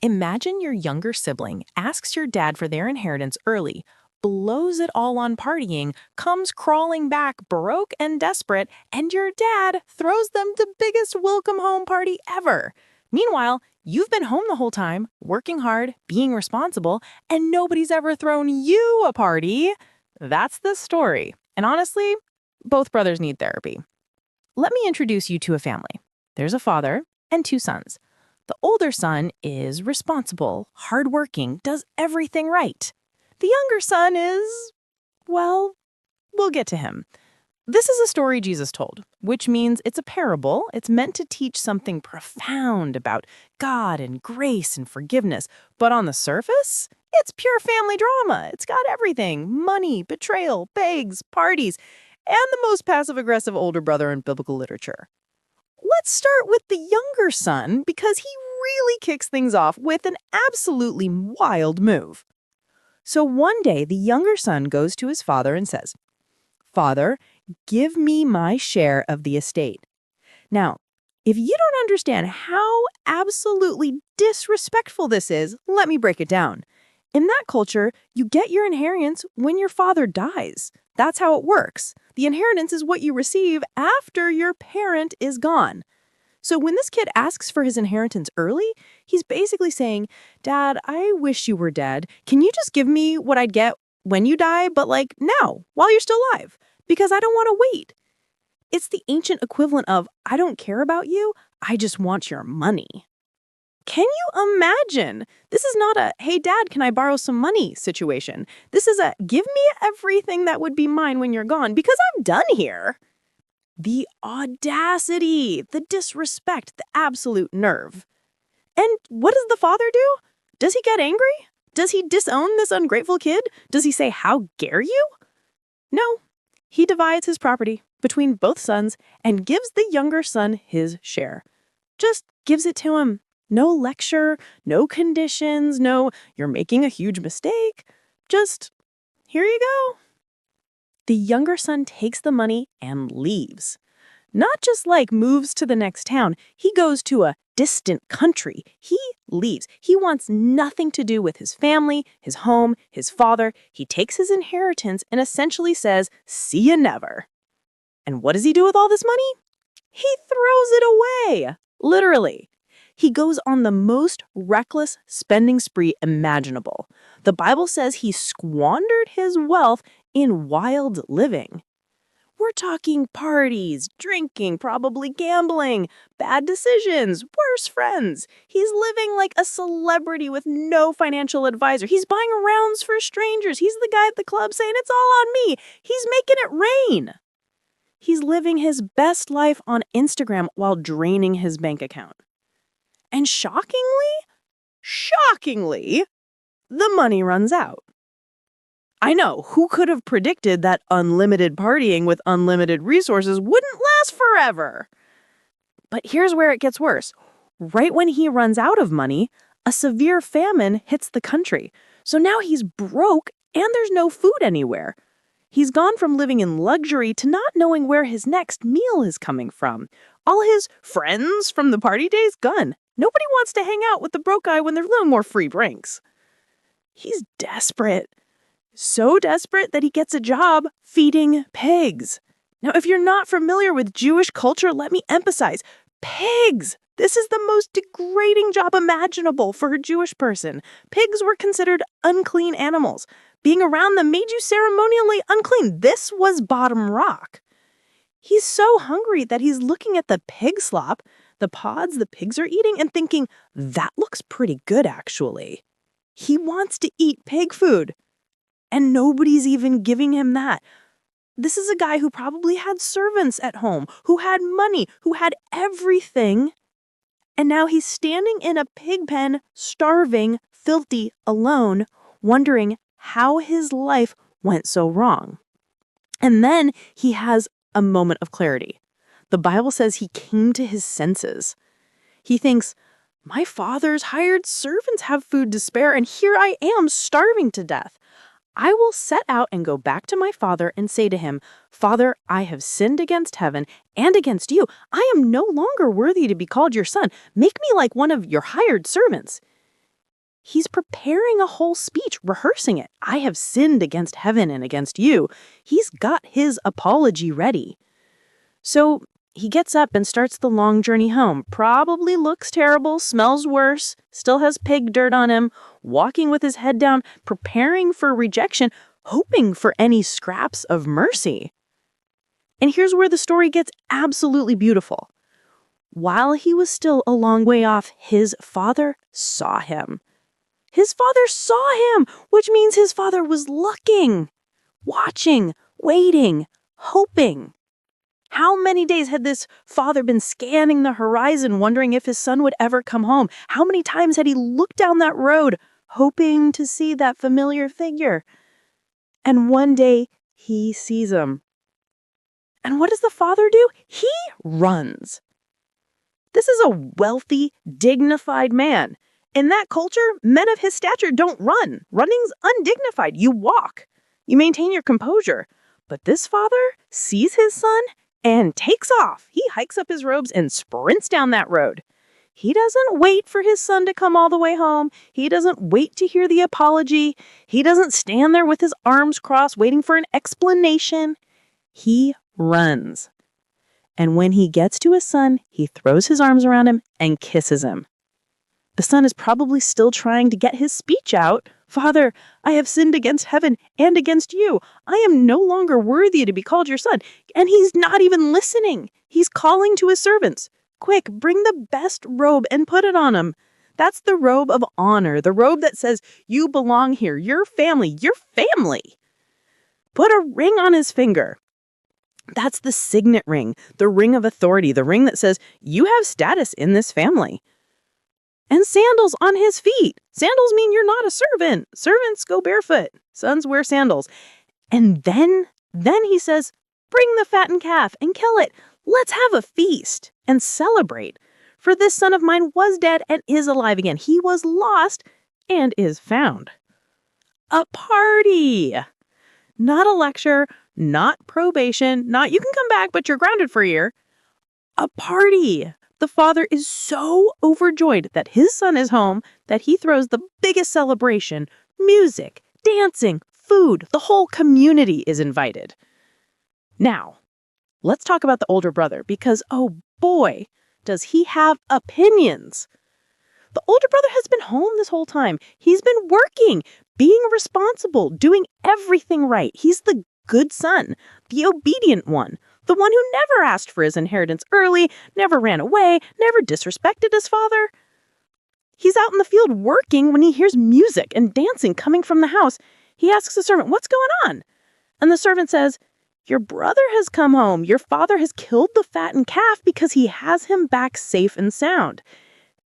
Imagine your younger sibling asks your dad for their inheritance early, blows it all on partying, comes crawling back broke and desperate, and your dad throws them the biggest welcome home party ever. Meanwhile, you've been home the whole time, working hard, being responsible, and nobody's ever thrown you a party. That's the story. And honestly, both brothers need therapy. Let me introduce you to a family. There's a father and two sons. The older son is responsible, hardworking, does everything right. The younger son is, well, we'll get to him. This is a story Jesus told, which means it's a parable. It's meant to teach something profound about God and grace and forgiveness. But on the surface, it's pure family drama. It's got everything: money, betrayal, pigs, parties, and the most passive-aggressive older brother in biblical literature. Let's start with the younger son because he really kicks things off with an absolutely wild move. So one day, the younger son goes to his father and says, "Father, give me my share of the estate." Now, if you don't understand how absolutely disrespectful this is, let me break it down. In that culture, you get your inheritance when your father dies. That's how it works. The inheritance is what you receive after your parent is gone. So when this kid asks for his inheritance early, he's basically saying, "Dad, I wish you were dead. Can you just give me what I'd get when you die, but like now, while you're still alive? Because I don't want to wait." It's the ancient equivalent of, "I don't care about you, I just want your money." Can you imagine? This is not a, "Hey, Dad, can I borrow some money" situation. This is a, "Give me everything that would be mine when you're gone because I'm done here." The audacity, the disrespect, the absolute nerve. And what does the father do? Does he get angry? Does he disown this ungrateful kid? Does he say, "How dare you"? No. He divides his property between both sons and gives the younger son his share. Just gives it to him. No lecture, no conditions, no, "You're making a huge mistake." Just, "Here you go." The younger son takes the money and leaves. Not just like moves to the next town. He goes to a distant country. He leaves. He wants nothing to do with his family, his home, his father. He takes his inheritance and essentially says, "See you never." And what does he do with all this money? He throws it away. Literally. He goes on the most reckless spending spree imaginable. The Bible says he squandered his wealth in wild living. We're talking parties, drinking, probably gambling, bad decisions, worse friends. He's living like a celebrity with no financial advisor. He's buying rounds for strangers. He's the guy at the club saying, "It's all on me." He's making it rain. He's living his best life on Instagram while draining his bank account. And shockingly, the money runs out. I know, who could have predicted that unlimited partying with unlimited resources wouldn't last forever? But here's where it gets worse. Right when he runs out of money, a severe famine hits the country. So now he's broke and there's no food anywhere. He's gone from living in luxury to not knowing where his next meal is coming from. All his friends from the party days gone. Nobody wants to hang out with the broke guy when there's a little more free drinks. He's desperate. So desperate that he gets a job feeding pigs. Now, if you're not familiar with Jewish culture, let me emphasize, pigs. This is the most degrading job imaginable for a Jewish person. Pigs were considered unclean animals. Being around them made you ceremonially unclean. This was bottom rock. He's so hungry that he's looking at the pig slop, the pods the pigs are eating, and thinking, "That looks pretty good, actually." He wants to eat pig food. And nobody's even giving him that. This is a guy who probably had servants at home, who had money, who had everything. And now he's standing in a pig pen, starving, filthy, alone, wondering how his life went so wrong. And then he has a moment of clarity. The Bible says he came to his senses. He thinks, "My father's hired servants have food to spare, and here I am starving to death. I will set out and go back to my father and say to him, 'Father, I have sinned against heaven and against you. I am no longer worthy to be called your son. Make me like one of your hired servants.'" He's preparing a whole speech, rehearsing it. I have sinned against heaven and against you. He's got his apology ready. So he gets up and starts the long journey home. Probably looks terrible, smells worse, still has pig dirt on him, walking with his head down, preparing for rejection, hoping for any scraps of mercy. And here's where the story gets absolutely beautiful. While he was still a long way off, his father saw him. His father saw him, which means his father was looking, watching, waiting, hoping. How many days had this father been scanning the horizon, wondering if his son would ever come home? How many times had he looked down that road, hoping to see that familiar figure? And one day, he sees him. And what does the father do? He runs. This is a wealthy, dignified man. In that culture, men of his stature don't run. Running's undignified. You walk. You maintain your composure. But this father sees his son and takes off. He hikes up his robes and sprints down that road. He doesn't wait for his son to come all the way home. He doesn't wait to hear the apology. He doesn't stand there with his arms crossed waiting for an explanation. He runs. And when he gets to his son, he throws his arms around him and kisses him. The son is probably still trying to get his speech out. Father, I have sinned against heaven and against you. I am no longer worthy to be called your son. And he's not even listening. He's calling to his servants. Quick, bring the best robe and put it on him. That's the robe of honor, the robe that says, you belong here, your family, your family. Put a ring on his finger. That's the signet ring, the ring of authority, the ring that says, you have status in this family. And sandals on his feet. Sandals mean you're not a servant. Servants go barefoot. Sons wear sandals. And then he says, bring the fattened calf and kill it. Let's have a feast and celebrate. For this son of mine was dead and is alive again. He was lost and is found. A party. Not a lecture, not probation, not you can come back, but you're grounded for a year. A party. The father is so overjoyed that his son is home that he throws the biggest celebration, music, dancing, food. The whole community is invited. Now, let's talk about the older brother because, oh boy, does he have opinions. The older brother has been home this whole time. He's been working, being responsible, doing everything right. He's the good son, the obedient one. The one who never asked for his inheritance early, never ran away, never disrespected his father. He's out in the field working when he hears music and dancing coming from the house. He asks the servant, what's going on? And the servant says, your brother has come home. Your father has killed the fattened calf because he has him back safe and sound.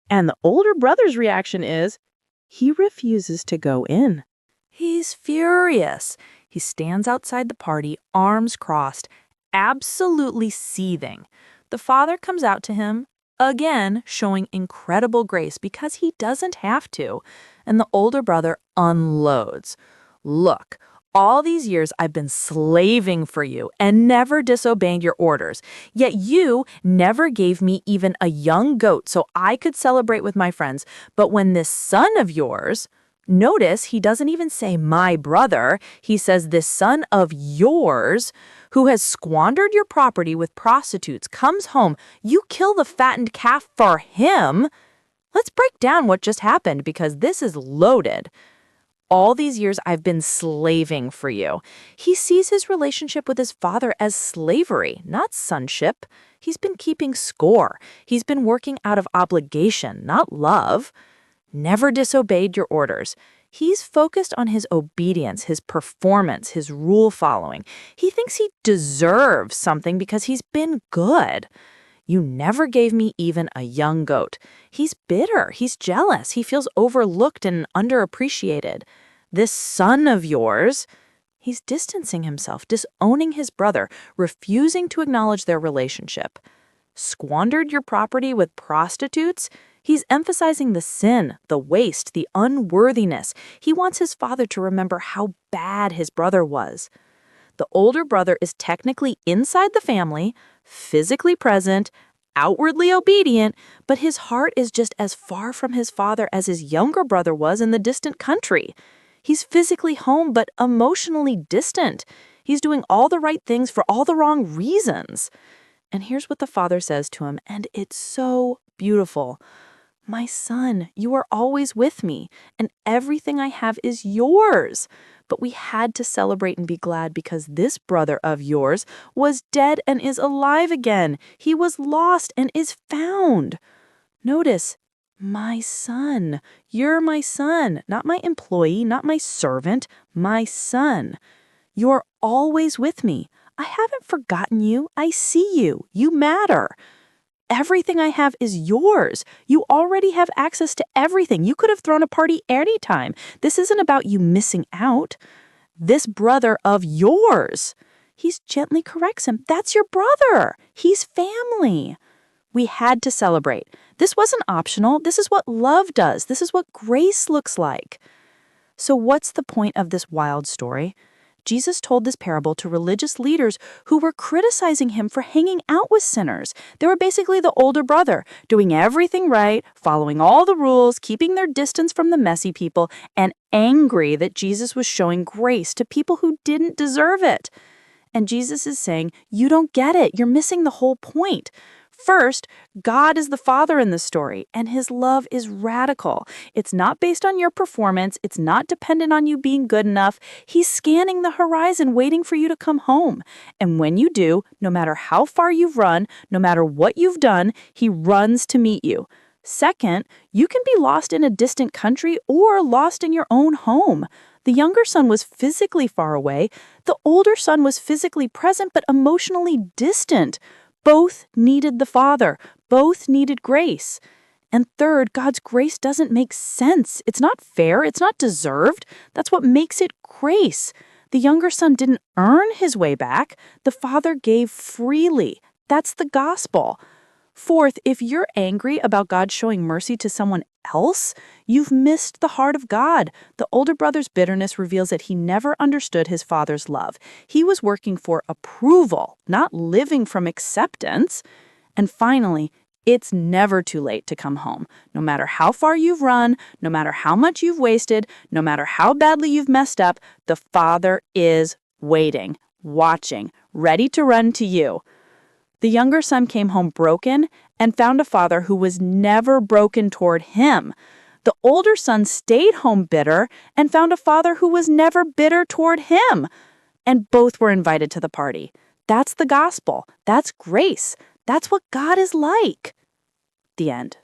And the older brother's reaction is, he refuses to go in. He's furious. He stands outside the party, arms crossed, absolutely seething. The father comes out to him, again showing incredible grace because he doesn't have to, and the older brother unloads. Look, all these years I've been slaving for you and never disobeyed your orders, yet you never gave me even a young goat so I could celebrate with my friends. But when this son of yours, notice he doesn't even say my brother, he says this son of yours, who has squandered your property with prostitutes, comes home, you kill the fattened calf for him. Let's break down what just happened because this is loaded. All these years I've been slaving for you. He sees his relationship with his father as slavery, not sonship. He's been keeping score. He's been working out of obligation, not love. Never disobeyed your orders. He's focused on his obedience, his performance, his rule following. He thinks he deserves something because he's been good. You never gave me even a young goat. He's bitter. He's jealous. He feels overlooked and underappreciated. This son of yours, he's distancing himself, disowning his brother, refusing to acknowledge their relationship. Squandered your property with prostitutes? He's emphasizing the sin, the waste, the unworthiness. He wants his father to remember how bad his brother was. The older brother is technically inside the family, physically present, outwardly obedient, but his heart is just as far from his father as his younger brother was in the distant country. He's physically home, but emotionally distant. He's doing all the right things for all the wrong reasons. And here's what the father says to him, and it's so beautiful. My son, you are always with me, and everything I have is yours. But we had to celebrate and be glad because this brother of yours was dead and is alive again. He was lost and is found. Notice, my son. You're my son, not my employee, not my servant, my son. You're always with me. I haven't forgotten you. I see you. You matter. Everything I have is yours. You already have access to everything. You could have thrown a party anytime. This isn't about you missing out. This brother of yours. He gently corrects him. That's your brother. He's family. We had to celebrate. This wasn't optional. This is what love does. This is what grace looks like. So what's the point of this wild story? Jesus told this parable to religious leaders who were criticizing him for hanging out with sinners. They were basically the older brother, doing everything right, following all the rules, keeping their distance from the messy people, and angry that Jesus was showing grace to people who didn't deserve it. And Jesus is saying, you don't get it. You're missing the whole point. First, God is the Father in the story, and his love is radical. It's not based on your performance. It's not dependent on you being good enough. He's scanning the horizon, waiting for you to come home. And when you do, no matter how far you've run, no matter what you've done, he runs to meet you. Second, you can be lost in a distant country or lost in your own home. The younger son was physically far away. The older son was physically present but emotionally distant. Both needed the Father. Both needed grace. And third, God's grace doesn't make sense. It's not fair. It's not deserved. That's what makes it grace. The younger son didn't earn his way back. The Father gave freely. That's the gospel. Fourth, if you're angry about God showing mercy to someone else, you've missed the heart of God. The older brother's bitterness reveals that he never understood his father's love. He was working for approval, not living from acceptance. And finally, it's never too late to come home. No matter how far you've run, no matter how much you've wasted, no matter how badly you've messed up, the Father is waiting, watching, ready to run to you. The younger son came home broken and found a father who was never broken toward him. The older son stayed home bitter and found a father who was never bitter toward him. And both were invited to the party. That's the gospel. That's grace. That's what God is like. The end.